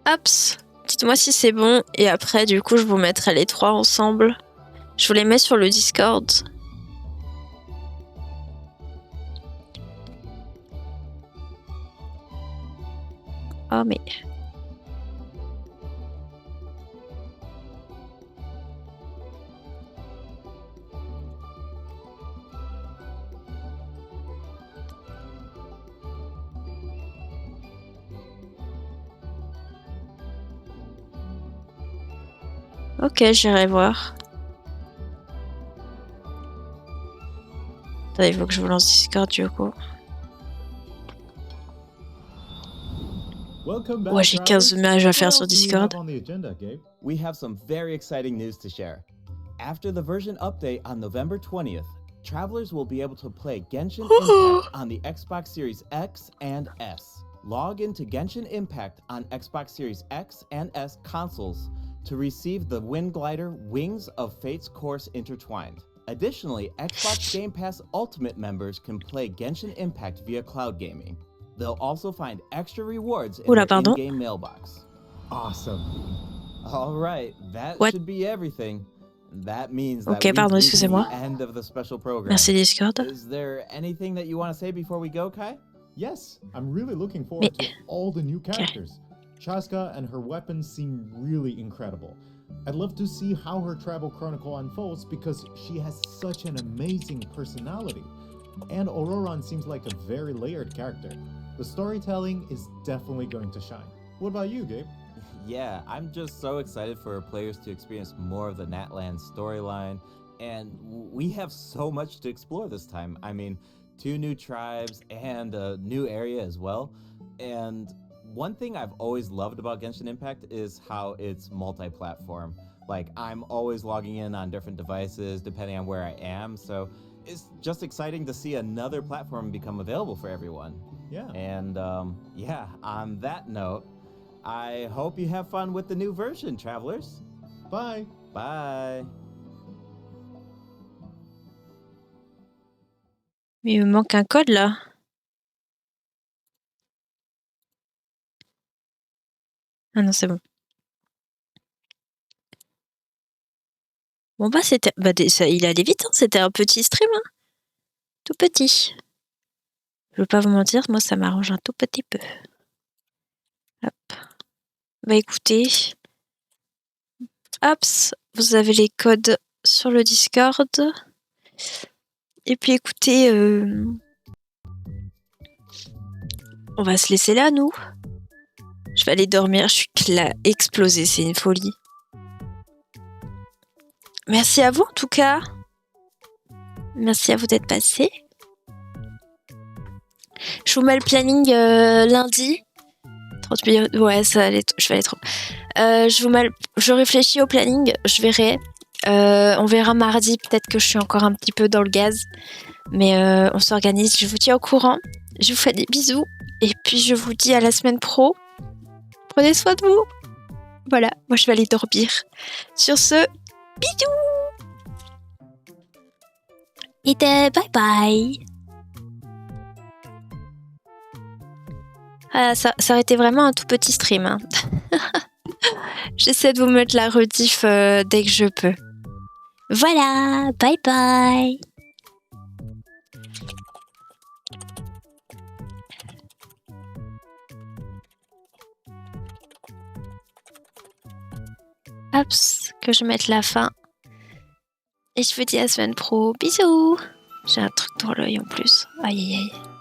Hops. Dites-moi si c'est bon. Et après, du coup, je vous mettrai les trois ensemble. Je vous les mets sur le Discord. Oh, mais... Ok, j'irai voir. Attendez, il faut que je vous lance Discord du coup. Welcome back, Ouais, j'ai 15 travelers. images à What faire else sur do we Discord. have on the agenda, Gabe? We have some very exciting news to share. After the version update on November 20th, travelers will be able to play Genshin Impact on the Xbox Series X and S. Log into Genshin Impact on Xbox Series X and S consoles to receive the Wind Glider Wings of Fate's Course Intertwined. Additionally, Xbox Game Pass Ultimate members can play Genshin Impact via cloud gaming. They'll also find extra rewards in their in-game mailbox. Awesome. All right, that What? should be everything. That means that Ok, pardon, we've reached the excusez-moi. end of the special program. Merci Discord. Is there anything that you want to say before we go, Kai? Yes, I'm really looking forward Mais- to all the new characters. Chaska and her weapons seem really incredible. I'd love to see how her travel chronicle unfolds because she has such an amazing personality. And Auroran seems like a very layered character. The storytelling is definitely going to shine. What about you, Gabe? Yeah, I'm just so excited for players to experience more of the Natlan storyline, and we have so much to explore this time. I mean, 2 new tribes and a new area as well. And one thing I've always loved about Genshin Impact is how it's multi-platform. Like, I'm always logging in on different devices depending on where I am, so it's just exciting to see another platform become available for everyone. Yeah. And yeah, on that note, I hope you have fun with the new version, travelers. Bye. Bye. Mais il me manque un code là. Ah non, c'est bon. Bon bah c'était... Bah, il allait vite, hein. C'était un petit stream. Hein. Tout petit. Je veux pas vous mentir, moi ça m'arrange un tout petit peu. Hop. Bah écoutez... Hops, vous avez les codes sur le Discord. Et puis écoutez... On va se laisser là, nous. Je vais aller dormir, je suis explosée, c'est une folie. Merci à vous en tout cas. Merci à vous d'être passés. Je vous mets le planning lundi. 30 minutes. Ouais, ça allait je vais aller trop. Je réfléchis au planning, je verrai. On verra mardi, peut-être que je suis encore un petit peu dans le gaz. Mais on s'organise, je vous tiens au courant. Je vous fais des bisous. Et puis je vous dis à la semaine pro. Prenez soin de vous. Voilà, moi je vais aller dormir. Sur ce, bisous. Et bye bye. Ah, ça aurait été vraiment un tout petit stream. Hein. J'essaie de vous mettre la rediff dès que je peux. Voilà, bye bye. Hop, que je mette la fin. Et je vous dis à la semaine pro. Bisous. J'ai un truc dans l'œil en plus. Aïe aïe aïe.